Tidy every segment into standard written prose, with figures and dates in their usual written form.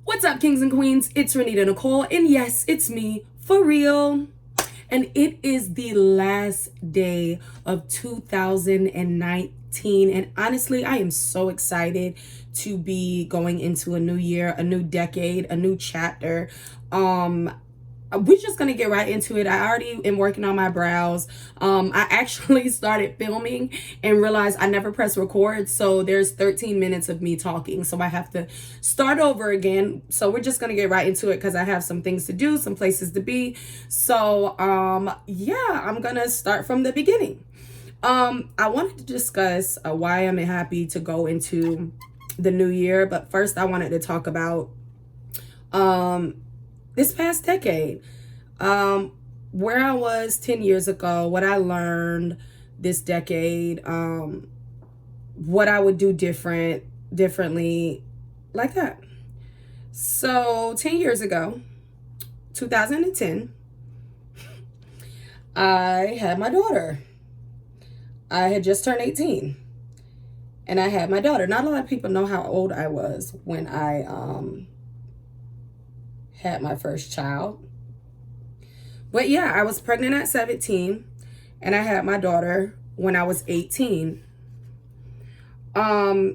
What's up, kings and queens? It's Renita Nicole, and yes, it's me for real. And it is the last day of 2019. And honestly, I am so excited to be going into a new year, a new decade, a new chapter. We're just gonna get right into it. I already am working on my brows. I actually started filming and realized I never pressed record, so there's 13 minutes of me talking, so I have to start over again. So we're just gonna get right into it because I have some things to do, some places to be. So yeah, I'm gonna start from the beginning. I wanted to discuss why I'm happy to go into the new year, but first I wanted to talk about this past decade, where I was 10 years ago, what I learned this decade, what I would do differently, like that. So 10 years ago, 2010, I had my daughter. I had just turned 18 and I had my daughter. Not a lot of people know how old I was when I had my first child. But yeah, I was pregnant at 17 and I had my daughter when I was 18. Now,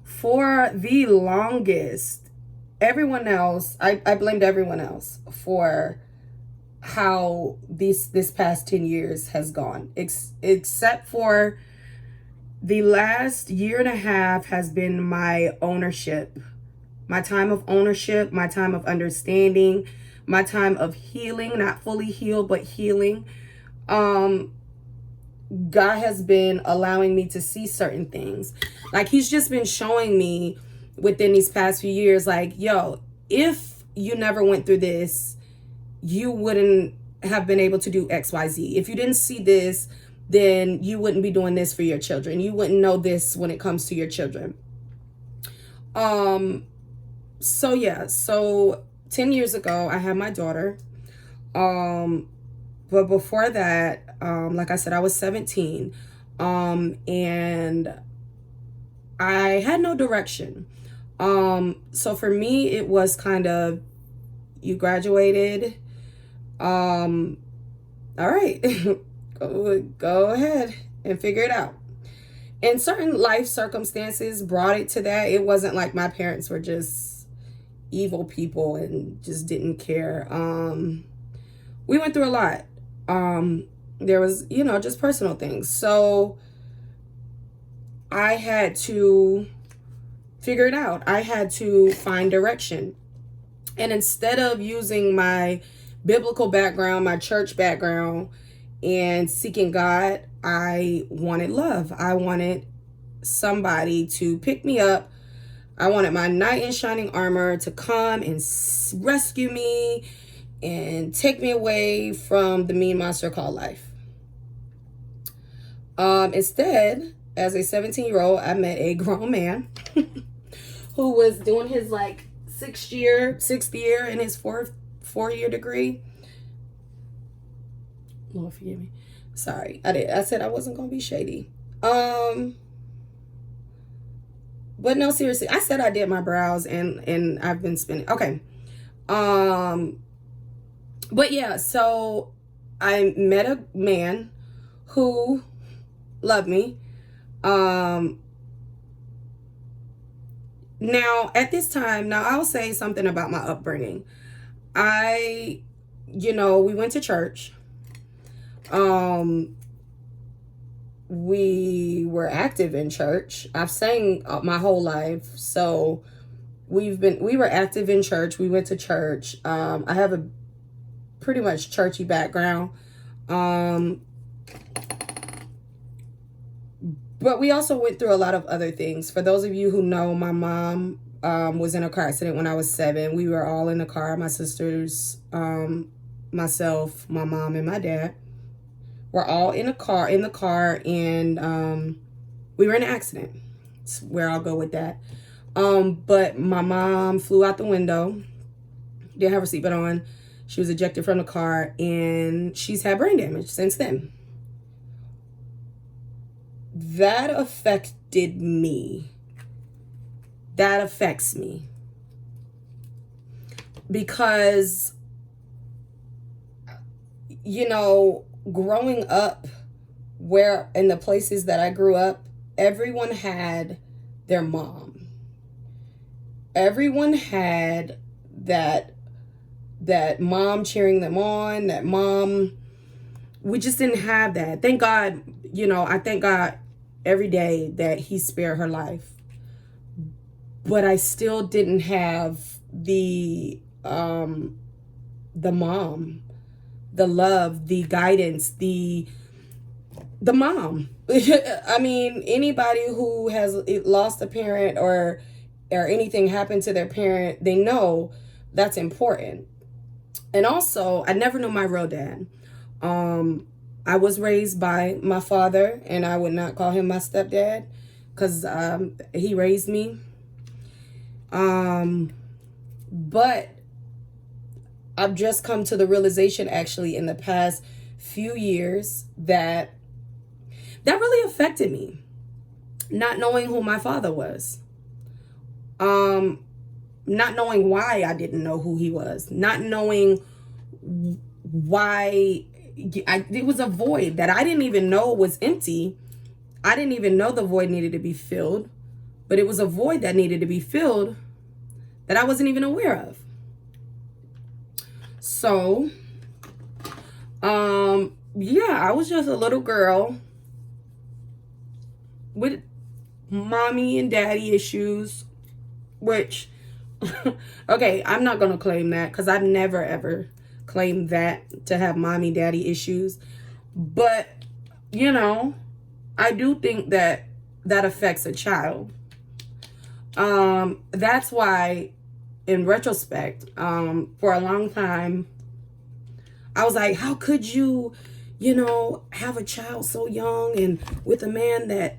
for the longest, everyone else, I blamed everyone else for how this past 10 years has gone, except for the last year and a half has been my ownership, my time of ownership, my time of understanding, my time of healing, not fully healed, but healing. God has been allowing me to see certain things. Like, he's just been showing me within these past few years, like, yo, if you never went through this, you wouldn't have been able to do XYZ. If you didn't see this, then you wouldn't be doing this for your children. You wouldn't know this when it comes to your children. So yeah, so 10 years ago, I had my daughter. But before that, like I said, I was 17. And I had no direction. So for me, it was kind of, you graduated. All right, go ahead and figure it out. And certain life circumstances brought it to that. It wasn't like my parents were just evil people and just didn't care. We went through a lot. There was, just personal things. So I had to figure it out. I had to find direction. And instead of using my biblical background, my church background, and seeking God, I wanted love. I wanted somebody to pick me up. I wanted my knight in shining armor to come and rescue me and take me away from the mean monster called life. Instead, as a 17-year-old, I met a grown man who was doing his sixth year in his four-year degree. Lord forgive me. Sorry, I said I wasn't gonna be shady. But no, seriously, I said I did my brows and I've been spending. Okay. But yeah, so I met a man who loved me. Now at this time, now I'll say something about my upbringing. We went to church. We were active in church. I've sang my whole life, so we were active in church. We went to church. I have a pretty much churchy background. But we also went through a lot of other things. For those of you who know, my mom was in a car accident when I was 7. We were all in the car. My sisters, myself, my mom, and my dad. We're all in the car, and we were in an accident. That's where I'll go with that. But my mom flew out the window. Didn't have her seatbelt on. She was ejected from the car, and she's had brain damage since then. that affected me. That affects me. Because, you know, growing up, where in the places that I grew up, everyone had their mom. Everyone had that mom cheering them on, that mom. We just didn't have that. Thank God, you know, I thank God every day that he spared her life. But I still didn't have the mom, the love, the guidance, the mom. I mean, anybody who has lost a parent or anything happened to their parent, they know that's important. And also, I never knew my real dad. I was raised by my father, and I would not call him my stepdad because he raised me. But I've just come to the realization, actually, in the past few years that really affected me. Not knowing who my father was. Not knowing why I didn't know who he was. Not knowing why it was a void that I didn't even know was empty. I didn't even know the void needed to be filled. But it was a void that needed to be filled that I wasn't even aware of. So, yeah, I was just a little girl with mommy and daddy issues, which, okay, I'm not going to claim that because I've never, ever claimed that, to have mommy, daddy issues. But, you know, I do think that affects a child. That's why, in retrospect, for a long time, I was like, how could you, you know, have a child so young and with a man that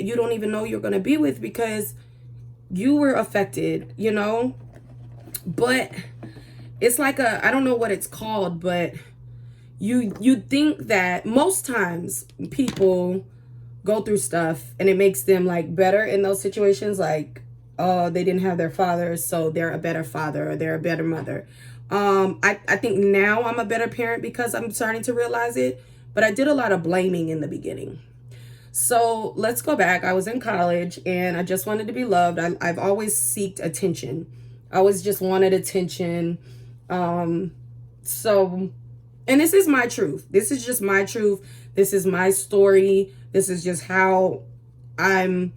you don't even know you're going to be with because you were affected, you know? But it's like I don't know what it's called, but you think that most times people go through stuff and it makes them like better in those situations, like, oh, they didn't have their father, so they're a better father or they're a better mother. I think now I'm a better parent because I'm starting to realize it, but I did a lot of blaming in the beginning. So let's go back. I was in college and I just wanted to be loved. I've always sought attention. I always just wanted attention. So, and this is my truth. This is just my truth. This is my story. This is just how I'm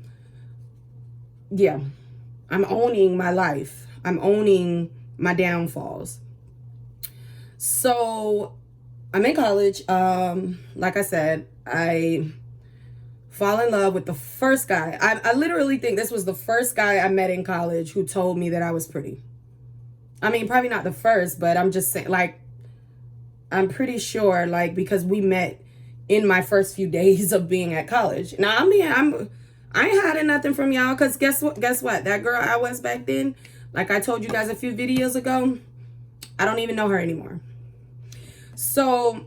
owning my life. I'm owning my downfalls. So I'm in college. Like I said, I fall in love with the first guy. I literally think this was the first guy I met in college who told me that I was pretty. I mean, probably not the first, but I'm just saying, like, I'm pretty sure, like, because we met in my first few days of being at college. Now, I mean, I ain't hiding nothing from y'all, because guess what? That girl I was back then, like I told you guys a few videos ago, I don't even know her anymore. So,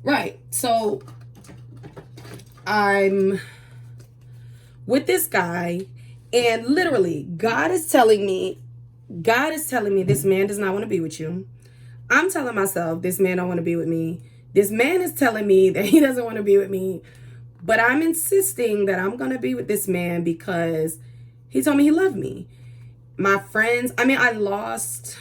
right. So, I'm with this guy, and literally, God is telling me, this man does not want to be with you. I'm telling myself, this man don't want to be with me. This man is telling me that he doesn't want to be with me. But I'm insisting that I'm going to be with this man because he told me he loved me. My friends, I mean, I lost,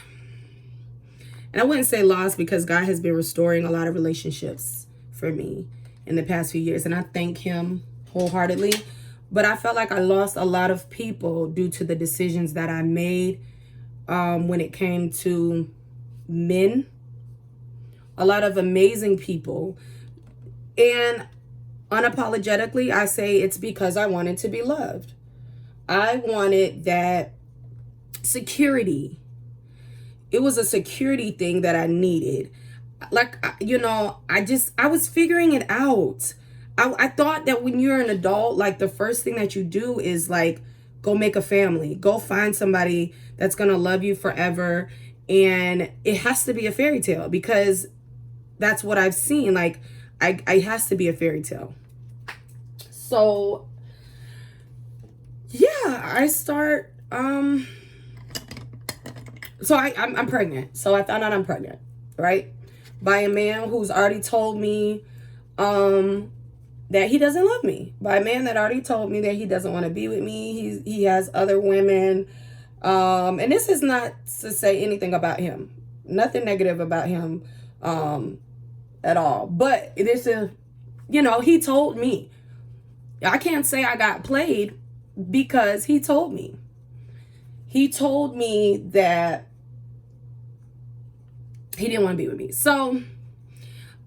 and I wouldn't say lost because God has been restoring a lot of relationships for me in the past few years. And I thank him wholeheartedly. But I felt like I lost a lot of people due to the decisions that I made when it came to men. A lot of amazing people. And unapologetically, I say it's because I wanted to be loved. I wanted that security. It was a security thing that I needed. Like, you know, I was figuring it out. I thought that when you're an adult, like, the first thing that you do is, like, go make a family. Go find somebody that's going to love you forever And it has to be a fairy tale because that's what I've seen. Like, it has to be a fairy tale. So yeah, I start so I'm pregnant. So I found out I'm pregnant, right? By a man who's already told me that he doesn't love me. By a man that already told me that he doesn't want to be with me. He has other women. And this is not to say anything about him. Nothing negative about him at all. But this is, you know, he told me. I can't say I got played because he told me. He told me that he didn't want to be with me. So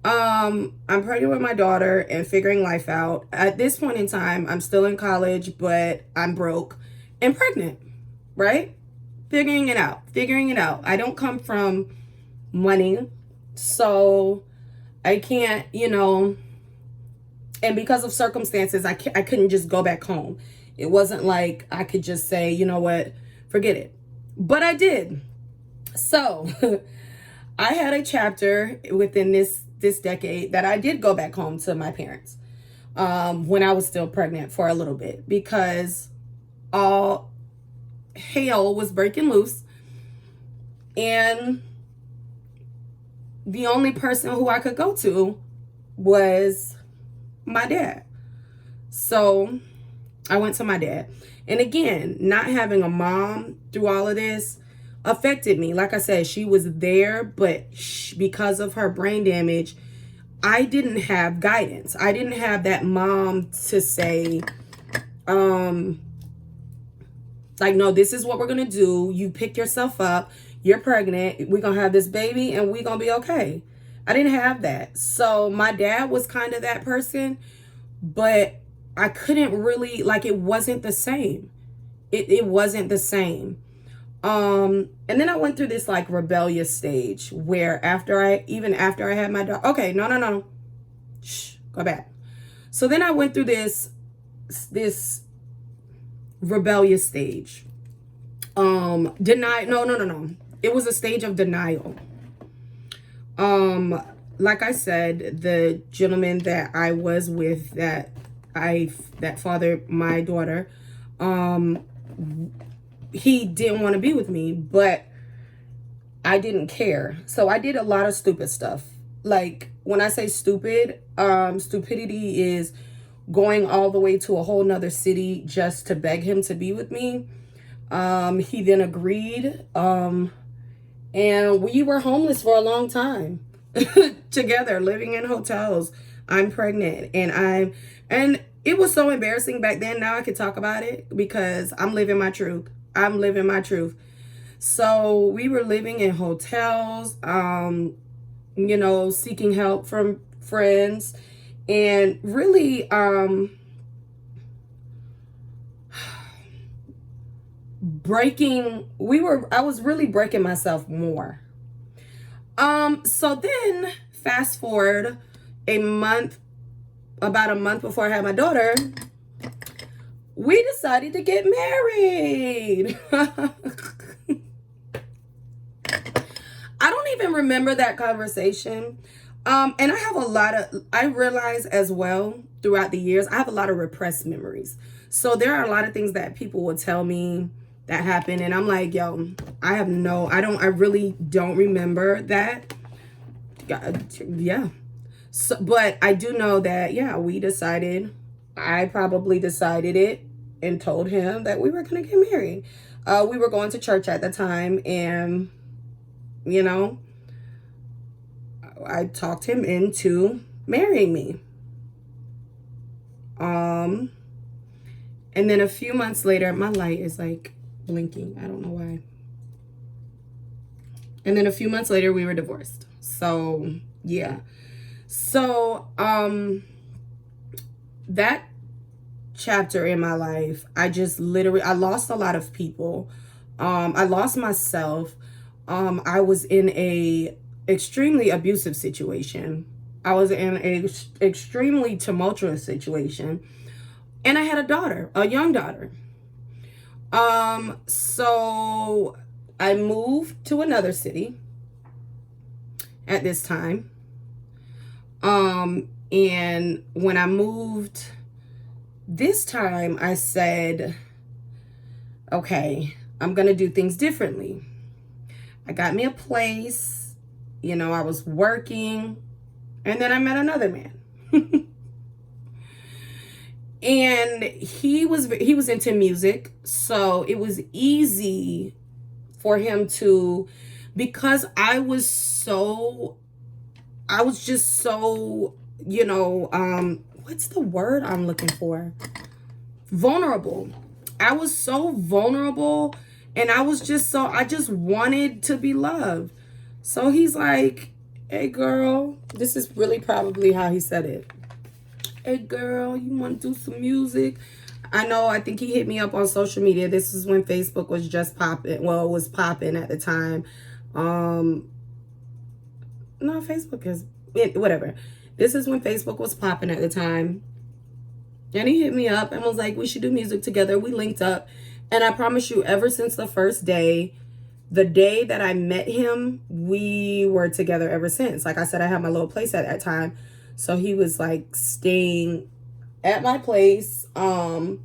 I'm pregnant with my daughter and figuring life out. At this point in time, I'm still in college, but I'm broke and pregnant, right? Figuring it out. I don't come from money, so I can't, you know, and because of circumstances, I couldn't just go back home. It wasn't like I could just say, you know what, forget it. But I did. So I had a chapter within this decade that I did go back home to my parents when I was still pregnant for a little bit, because all hell was breaking loose, and the only person who I could go to was my dad. So I went to my dad. And again, not having a mom through all of this affected me. Like I said, she was there, but because of her brain damage, I didn't have guidance. I didn't have that mom to say, like, no, this is what we're going to do. You pick yourself up. You're pregnant. We're going to have this baby and we're going to be okay. I didn't have that. So my dad was kind of that person, but I couldn't really, like, it wasn't the same. It wasn't the same. And then I went through this like rebellious stage where even after I had my daughter, okay, no. Shh, go back. So then I went through this rebellious stage. No. It was a stage of denial. Like I said, the gentleman that I was with that fathered my daughter, he didn't want to be with me, but I didn't care. So I did a lot of stupid stuff. Like, when I say stupid, stupidity is going all the way to a whole nother city just to beg him to be with me. He then agreed. And we were homeless for a long time together, living in hotels. I'm pregnant and it was so embarrassing back then. Now I can talk about it because I'm living my truth. So we were living in hotels, you know, seeking help from friends, and really, I was really breaking myself more. So then fast forward about a month before I had my daughter, we decided to get married. I don't even remember that conversation. And I realize as well throughout the years, I have a lot of repressed memories. So there are a lot of things that people will tell me that happened, and I'm like, yo, I really don't remember that. Yeah. So, but I do know that, yeah, I probably decided it and told him that we were going to get married. We were going to church at the time, and, you know, I talked him into marrying me. And then a few months later, my light is like blinking. I don't know why. And then a few months later, we were divorced. So, yeah. So, that chapter in my life, I lost a lot of people. I lost myself. I was in a extremely abusive situation. I was in a extremely tumultuous situation. And I had a young daughter. So I moved to another city at this time. And when I moved this time, I said, okay, I'm going to do things differently. I got me a place, you know, I was working, and then I met another man. And he was into music, so it was easy for him to, because I was just so, you know, what's the word I'm looking for? Vulnerable. I was so vulnerable, and I just wanted to be loved. So he's like, hey girl, this is really probably how he said it. Hey girl, you want to do some music? I think he hit me up on social media. This is when Facebook was just popping. Well, it was popping at the time. No, Facebook is, whatever. This is when Facebook was popping at the time. And he hit me up and was like, we should do music together. We linked up. And I promise you, ever since the first day, the day that I met him, we were together ever since. Like I said, I had my little place at that time. So he was like staying at my place. And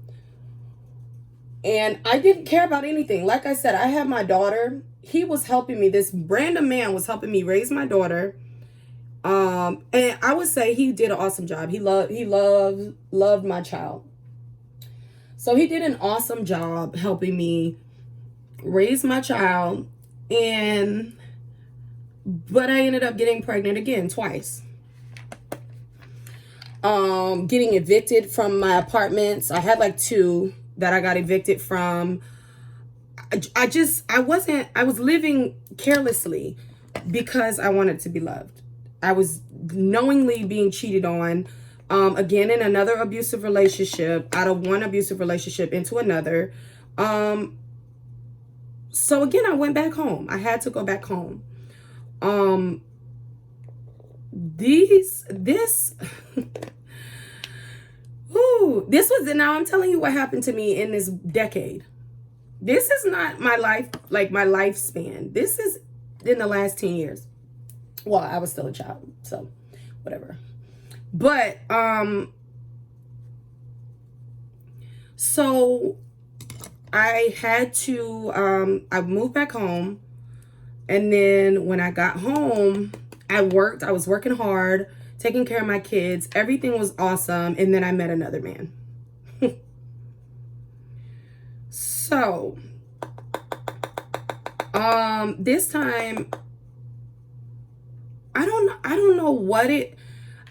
I didn't care about anything. Like I said, I had my daughter. He was helping me. This random man was helping me raise my daughter. And I would say he did an awesome job. He loved my child. So he did an awesome job helping me raise my child. But I ended up getting pregnant again twice. Getting evicted from my apartments. I had like 2 that I got evicted from. I was living carelessly because I wanted to be loved. I was knowingly being cheated on, again, in another abusive relationship, out of one abusive relationship into another. So again, I went back home. I had to go back home. Now I'm telling you what happened to me in this decade. This is not my life, like my lifespan. This is in the last 10 years. Well, I was still a child, so whatever. But, so I had to, I moved back home. And then when I got home, I was working hard, taking care of my kids. Everything was awesome. And then I met another man. So, this time, I don't know what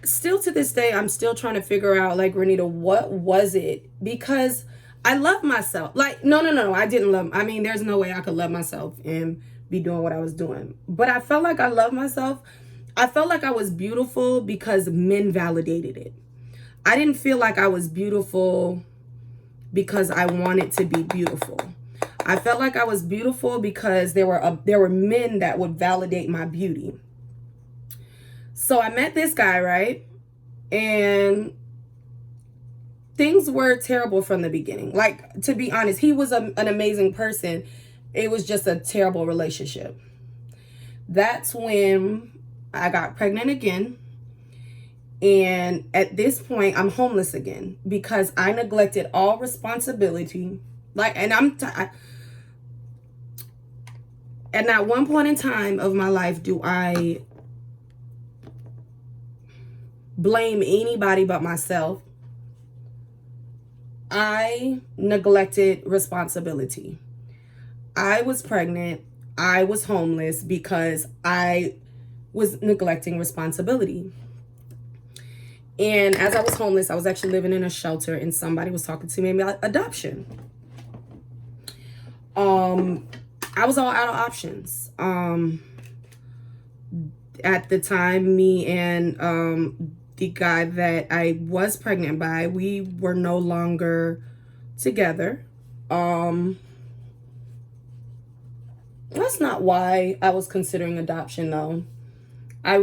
still to this day, I'm still trying to figure out, like, Renita, what was it? Because I love myself. Like, no, I didn't love, I mean, there's no way I could love myself and be doing what I was doing. But I felt like I loved myself. I felt like I was beautiful because men validated it. I didn't feel like I was beautiful because I wanted to be beautiful. I felt like I was beautiful because there were men that would validate my beauty. So I met this guy, right? And things were terrible from the beginning. Like, to be honest, he was an amazing person. It was just a terrible relationship. That's when I got pregnant again. And at this point, I'm homeless again because I neglected all responsibility. Like, and and at one point in time of my life, do I blame anybody but myself? I neglected responsibility. I was pregnant. I was homeless because I was neglecting responsibility. And as I was homeless, I was actually living in a shelter, and somebody was talking to me about adoption. I was all out of options. At the time, me and the guy that I was pregnant by, we were no longer together. That's not why I was considering adoption, though. I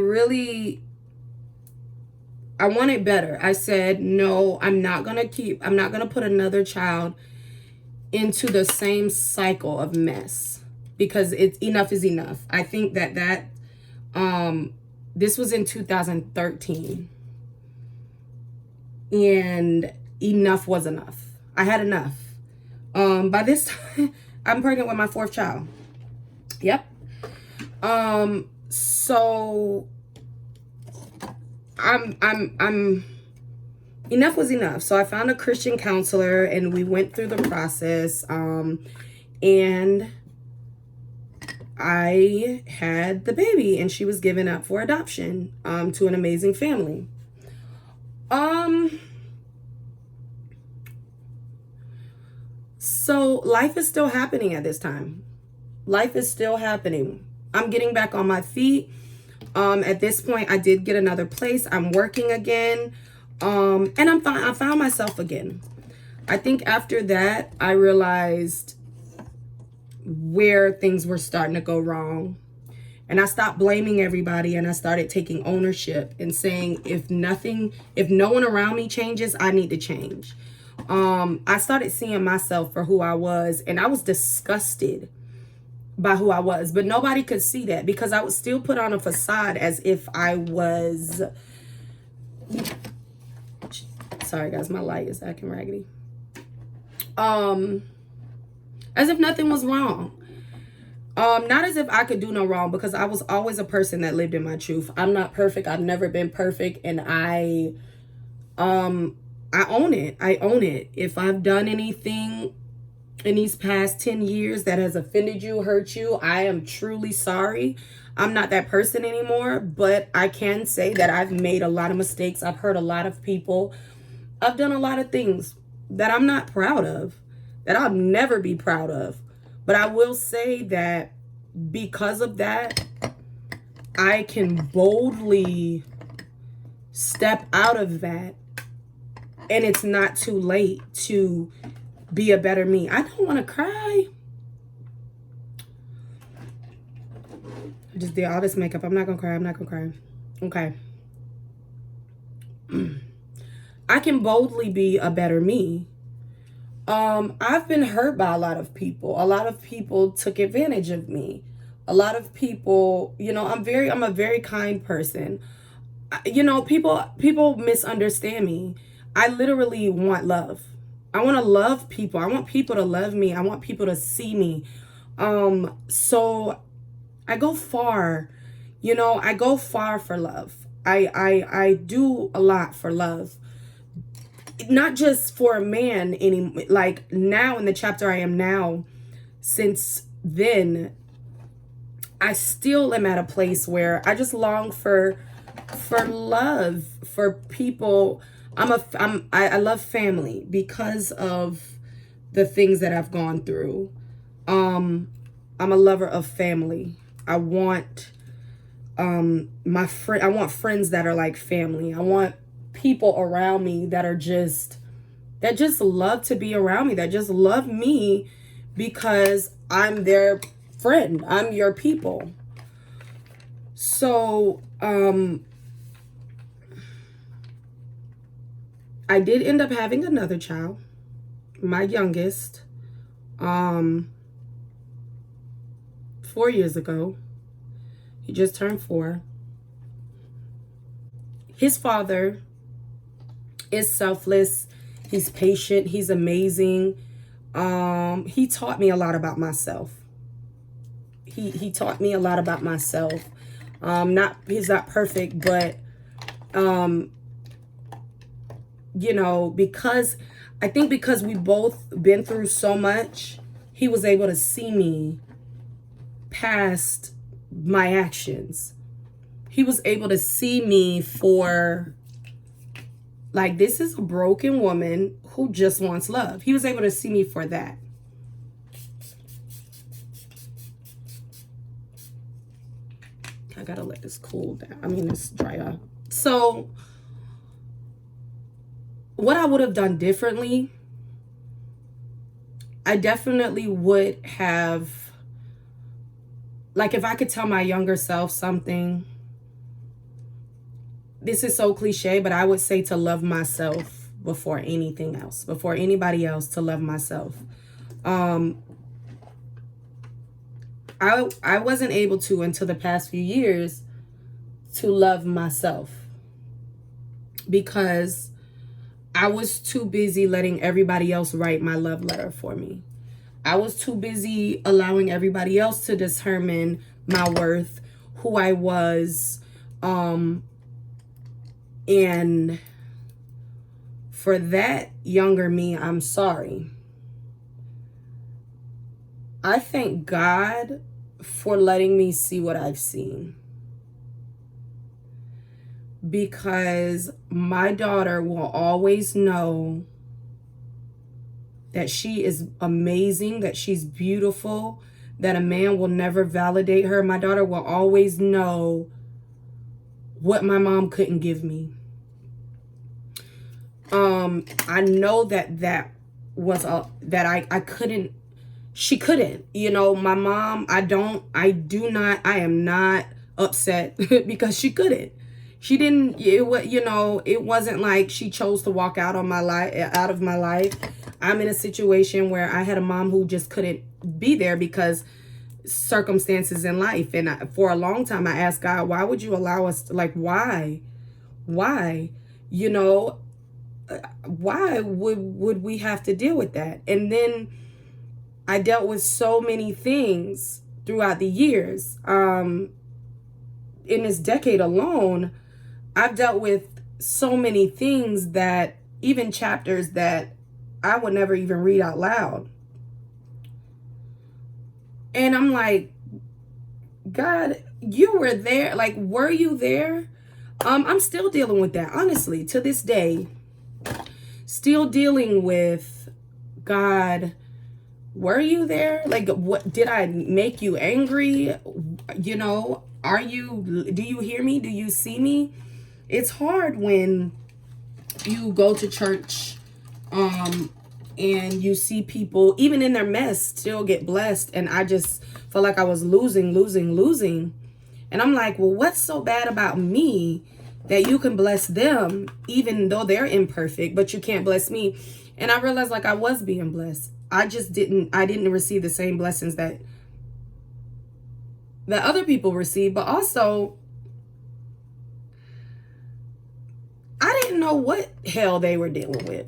wanted better. I said, no, I'm not going to put another child into the same cycle of mess. because it's enough is enough. I think that this was in 2013, and enough was enough. I had enough. By this time, I'm pregnant with my 4th child. Yep. So I'm enough was enough. So I found a Christian counselor and we went through the process. And I had the baby and she was given up for adoption, to an amazing family. So life is still happening at this time. Life is still happening. I'm getting back on my feet. At this point, I did get another place. I'm working again. And I'm fine. I found myself again. I think after that, I realized where things were starting to go wrong. And I stopped blaming everybody and I started taking ownership and saying, if no one around me changes, I need to change. I started seeing myself for who I was, and I was disgusted by who I was, but nobody could see that because I would still put on a facade as if I was, sorry guys, my light is acting raggedy. As if nothing was wrong. Not as if I could do no wrong, because I was always a person that lived in my truth. I'm not perfect. I've never been perfect, and I own it. I own it. If I've done anything in these past 10 years that has offended you, hurt you, I am truly sorry. I'm not that person anymore, but I can say that I've made a lot of mistakes. I've hurt a lot of people. I've done a lot of things that I'm not proud of, that I'll never be proud of. But I will say that because of that, I can boldly step out of that, and it's not too late to be a better me. I don't want to cry. I just did all this makeup. I'm not going to cry. I'm not going to cry. Okay. I can boldly be a better me. I've been hurt by a lot of people. A lot of people took advantage of me. A lot of people, I'm a very kind person. People misunderstand me. I literally want love. I want to love people. I want people to love me. I want people to see me. So I go far, I go far for love. I do a lot for love. Not just for a man anymore. Like now in the chapter I am now, since then, I still am at a place where I just long for love, for people. I love family because of the things that I've gone through. I'm a lover of family. I want I want friends that are like family. I want people around me that just love to be around me, that just love me because I'm their friend. I'm your people. So I did end up having another child, my youngest, 4 years ago. He just turned 4. His father is selfless. He's patient. He's amazing. He taught me a lot about myself. He taught me a lot about myself. He's not perfect, but because we both been through so much, he was able to see me past my actions. He was able to see me for, like, this is a broken woman who just wants love. He was able to see me for that. I gotta let this cool down. This dry up. So what I would have done differently, I definitely would have, like, if I could tell my younger self something, this is so cliche, but I would say to love myself before anything else, before anybody else, to love myself. I wasn't able to, until the past few years, to love myself, because I was too busy letting everybody else write my love letter for me. I was too busy allowing everybody else to determine my worth, who I was. And for that younger me, I'm sorry. I thank God for letting me see what I've seen, because my daughter will always know that she is amazing, that she's beautiful, that a man will never validate her. My daughter will always know what my mom couldn't give me. I know that was that I couldn't, she couldn't, my mom, I am not upset because she couldn't. She didn't, it wasn't like she chose to walk out of my life. I'm in a situation where I had a mom who just couldn't be there because circumstances in life. And for a long time, I asked God, why would you allow us to, why, why would we have to deal with that? And then I dealt with so many things throughout the years. In this decade alone, I've dealt with so many things, that even chapters that I would never even read out loud. And I'm like, God, you were there. Were you there? I'm still dealing with that, honestly, to this day. Still dealing with, God, were you there? What did I make you angry? Do you hear me? Do you see me? It's hard when you go to church, and you see people, even in their mess, still get blessed. And I just felt like I was losing. And I'm like, well, what's so bad about me that you can bless them, even though they're imperfect, but you can't bless me? And I realized I was being blessed. I didn't receive the same blessings that other people receive, but also I didn't know what hell they were dealing with.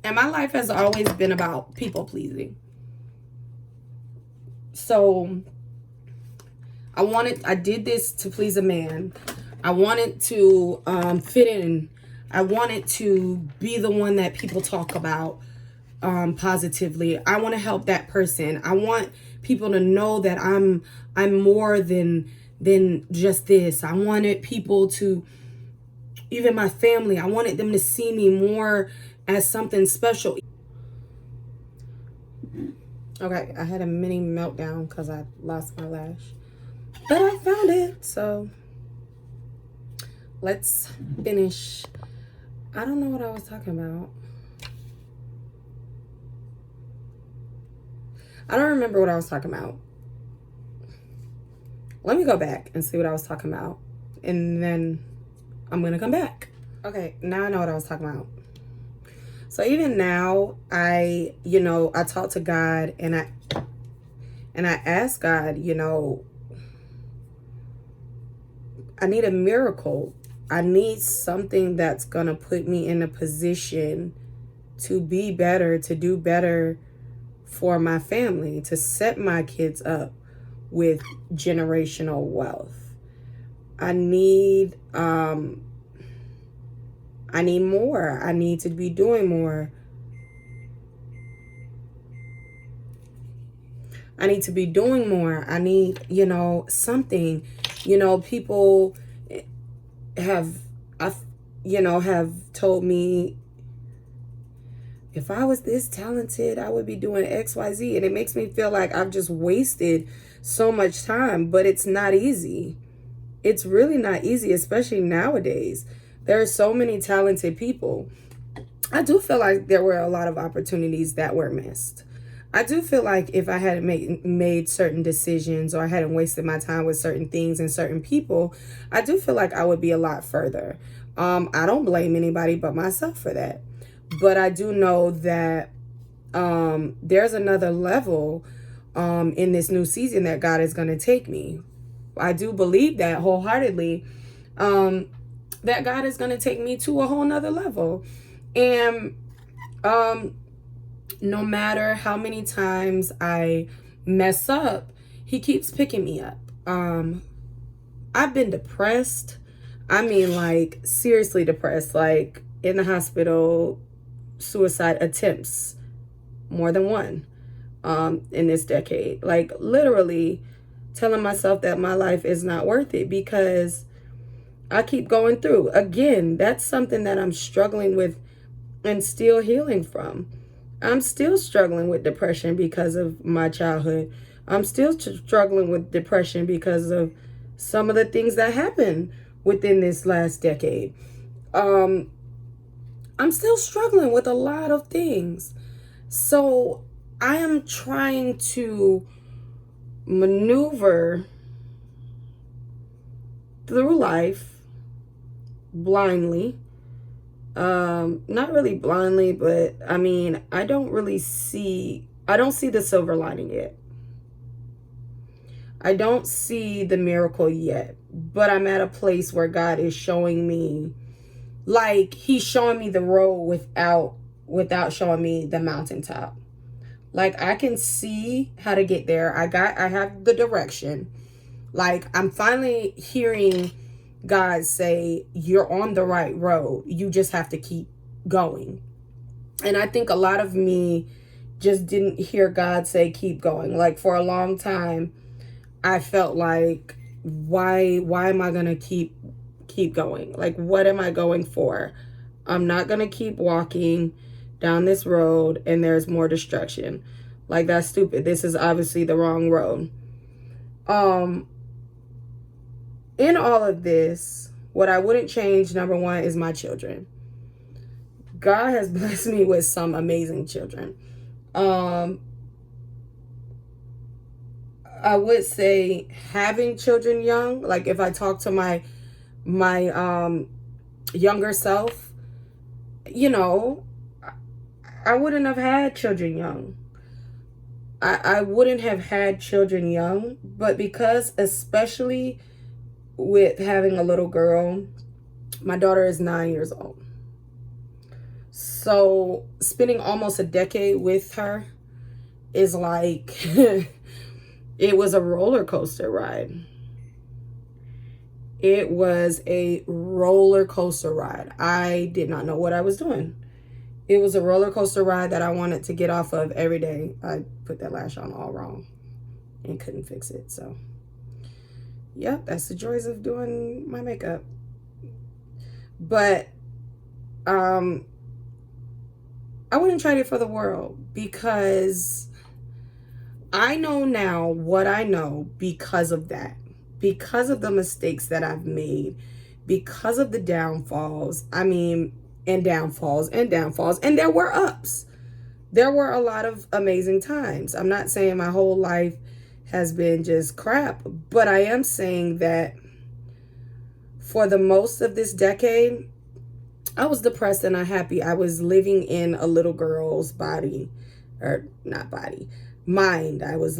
And my life has always been about people pleasing. So I did this to please a man. I wanted to fit in. I wanted to be the one that people talk about positively. I want to help that person. I want people to know that I'm more than just this. I wanted people to, even my family, I wanted them to see me more as something special. Okay, I had a mini meltdown because I lost my lash, but I found it. So let's finish. I don't know what I was talking about. I don't remember what I was talking about. Let me go back and see what I was talking about, and then I'm gonna come back. Okay, now I know what I was talking about. So even now, I talk to God, and I ask God, I need a miracle. I need something that's gonna put me in a position to be better, to do better for my family, to set my kids up with generational wealth. I need more. I need to be doing more. I need to be doing more. I need, something. People have told me, if I was this talented, I would be doing XYZ. And it makes me feel like I've just wasted so much time. But it's not easy. It's really not easy, especially nowadays. There are so many talented people. I do feel like there were a lot of opportunities that were missed. I do feel like if I hadn't made certain decisions, or I hadn't wasted my time with certain things and certain people, I do feel like I would be a lot further. I don't blame anybody but myself for that. But I do know that there's another level in this new season that God is going to take me. I do believe that wholeheartedly, that God is going to take me to a whole nother level. And no matter how many times I mess up, he keeps picking me up. I've been depressed. I mean, like, seriously depressed, like in the hospital, suicide attempts, more than one, in this decade. Like, literally telling myself that my life is not worth it because I keep going through. Again, that's something that I'm struggling with and still healing from. I'm still struggling with depression because of my childhood. I'm still struggling with depression because of some of the things that happened within this last decade. I'm still struggling with a lot of things. So I am trying to maneuver through life blindly. Not really blindly, but I mean, I don't see the silver lining yet. I don't see the miracle yet, but I'm at a place where God is showing me, like, he's showing me the road without showing me the mountaintop. Like, I can see how to get there. I have the direction. Like, I'm finally hearing God say, you're on the right road. You just have to keep going. And I think a lot of me just didn't hear God say, keep going. Like, for a long time, I felt like, why am I going to keep going? Like, what am I going for? I'm not going to keep walking down this road and there's more destruction. Like, that's stupid. This is obviously the wrong road. In all of this, what I wouldn't change, number one, is my children. God has blessed me with some amazing children. I would say having children young, like if I talk to my younger self, you know, I wouldn't have had children young. I wouldn't have had children young, but because, especially with having a little girl, my daughter is 9 years old. So spending almost a decade with her is like, it was a roller coaster ride. It was a roller coaster ride. I did not know what I was doing. It was a roller coaster ride that I wanted to get off of every day. I put that lash on all wrong and couldn't fix it. So, yep, that's the joys of doing my makeup. But I wouldn't trade it for the world, because I know now what I know because of that. Because of the mistakes that I've made. Because of the downfalls. I mean, and downfalls and downfalls. And there were ups. There were a lot of amazing times. I'm not saying my whole life has been just crap, but I am saying that for the most of this decade, I was depressed and unhappy. I was living in a little girl's body, or not body, mind. I was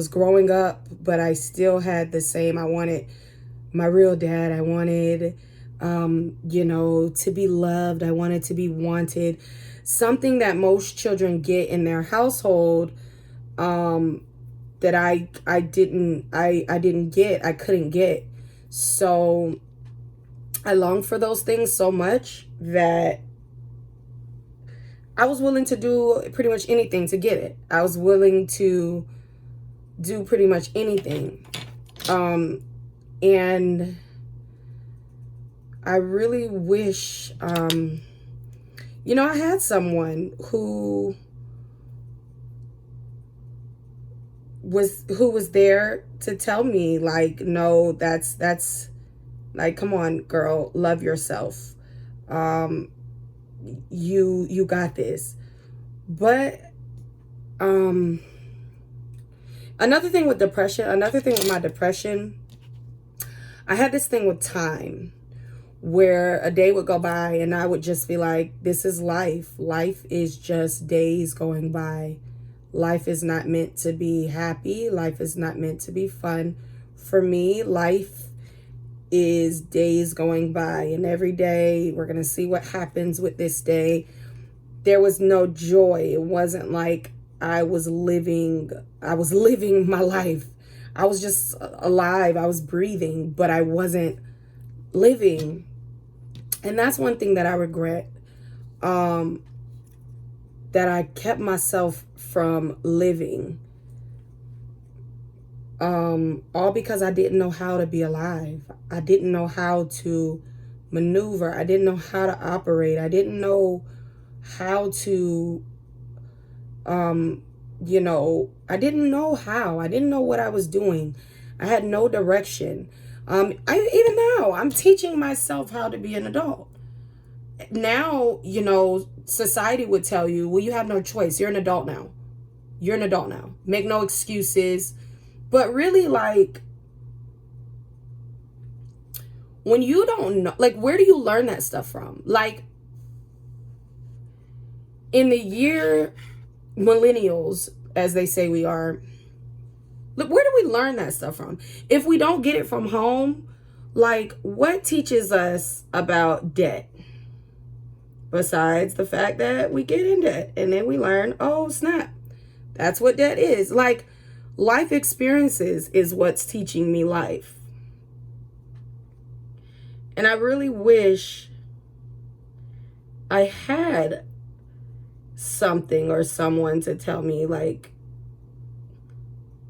growing up, but I still had the same. I wanted my real dad. I wanted, to be loved. I wanted to be wanted. Something that most children get in their household, that I didn't get. I couldn't get. So I longed for those things so much that I was willing to do pretty much anything to get it. I was willing to do pretty much anything. And I really wish, I had someone who was there to tell me, like, no, that's like, come on, girl, love yourself. You got this. But another thing with my depression, I had this thing with time where a day would go by and I would just be like, this is life. Life is just days going by. Life is not meant to be happy. Life is not meant to be fun. For me, life is days going by, and every day we're going to see what happens with this day. There was no joy. It wasn't like I was living my life. I was just alive. I was breathing, but I wasn't living. And that's one thing that I regret, that I kept myself from living, all because I didn't know how to be alive. I didn't know how to maneuver. I didn't know how to operate. I didn't know how to, I didn't know how. I didn't know what I was doing. I had no direction. Even now, I'm teaching myself how to be an adult. Now, society would tell you, well, you have no choice. You're an adult now. You're an adult now. Make no excuses. But really, like, when you don't know, like, where do you learn that stuff from? Like, in the year millennials, as they say we are, look, where do we learn that stuff from? If we don't get it from home, like, what teaches us about debt? Besides the fact that we get in debt and then we learn, oh, snap, that's what debt is. Like, life experiences is what's teaching me life. And I really wish I had something or someone to tell me, like,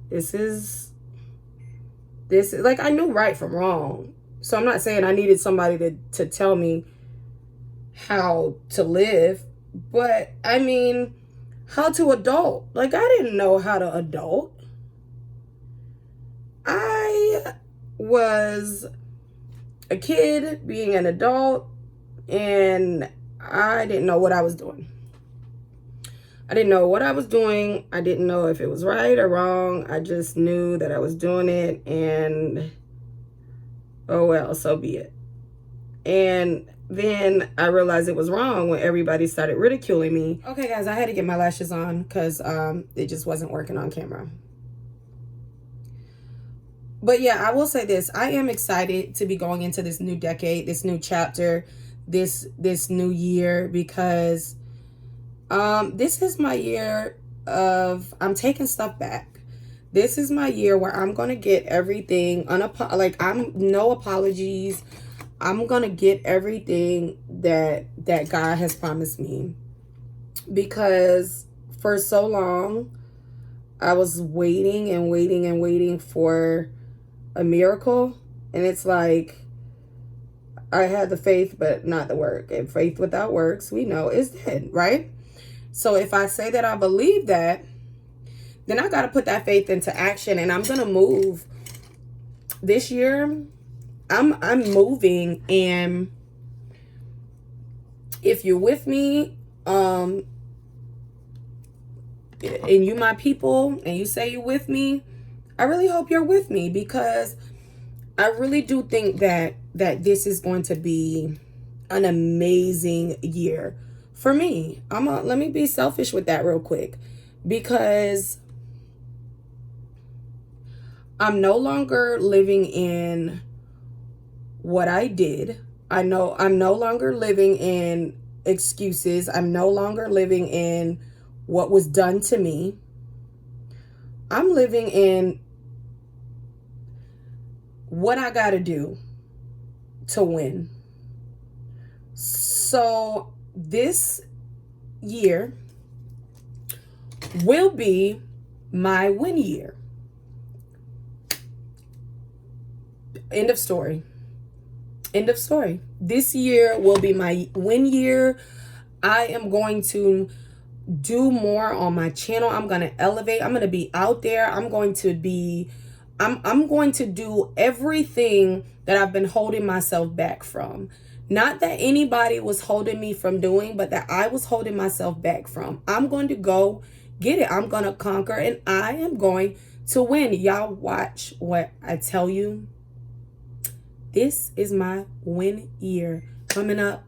this is like, I knew right from wrong. So I'm not saying I needed somebody to tell me how to live, but I mean, how to adult. Like, I didn't know how to adult. I was a kid being an adult, and I didn't know what I was doing. I didn't know what I was doing. I didn't know if it was right or wrong. I just knew that I was doing it, and oh well, so be it. And then I realized it was wrong when everybody started ridiculing me. Okay, guys, I had to get my lashes on because it just wasn't working on camera. But yeah, I will say this. I am excited to be going into this new decade, this new chapter, this new year, because this is my year of, I'm taking stuff back. This is my year where I'm going to get everything, I'm no apologies. I'm going to get everything that God has promised me. Because for so long, I was waiting and waiting and waiting for a miracle. And it's like, I had the faith, but not the work. And faith without works, we know, is dead, right? So if I say that I believe that, then I got to put that faith into action. And I'm going to move this year. I'm moving, and if you're with me, and you my people, and you say you're with me, I really hope you're with me, because I really do think that this is going to be an amazing year for me. Let me be selfish with that real quick, because I'm no longer living in what I did. I know I'm no longer living in excuses. I'm no longer living in what was done to me. I'm living in what I got to do to win. So this year will be my win year. End of story. End of story. This year will be my win year. I am going to do more on my channel. I'm going to elevate. I'm going to be out there. I'm going to do everything that I've been holding myself back from. Not that anybody was holding me from doing, but that I was holding myself back from. I'm going to go get it. I'm going to conquer, and I am going to win. Y'all watch what I tell you. this is my win year coming up.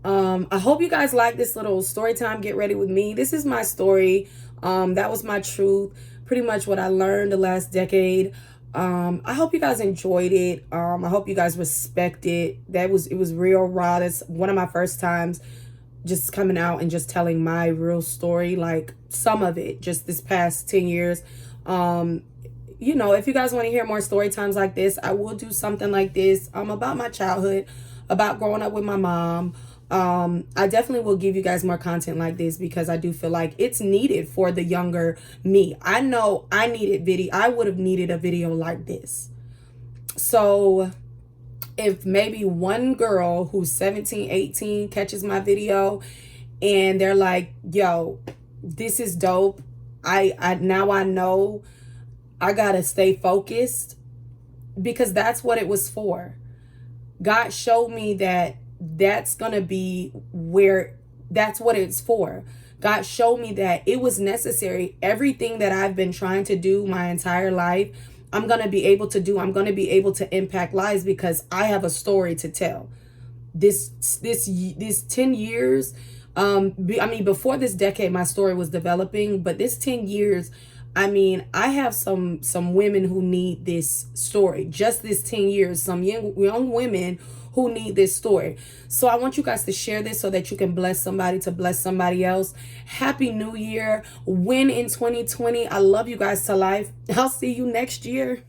I hope you guys like this little story time. Get ready with me. This is my story. That was my truth. Pretty much what I learned the last decade. I hope you guys enjoyed it. I hope you guys respect it. It was real raw. That's one of my first times just coming out and just telling my real story, like some of it, just this past 10 years. You know, if you guys want to hear more story times like this, I will do something like this about my childhood, about growing up with my mom. I definitely will give you guys more content like this because I do feel like it's needed for the younger me. I know I would have needed a video like this. So if maybe one girl who's 17, 18 catches my video and they're like, yo, this is dope. Now I know I gotta stay focused, because that's what it was for. God showed me that that's gonna be that's what it's for. God showed me that it was necessary. Everything that I've been trying to do my entire life, I'm gonna be able to do. I'm gonna be able to impact lives because I have a story to tell. This 10 years, I mean, before this decade, my story was developing, but this 10 years, I mean, I have some women who need this story. Just this 10 years, some young women who need this story. So I want you guys to share this so that you can bless somebody, to bless somebody else. Happy New Year. Win in 2020. I love you guys to life. I'll see you next year.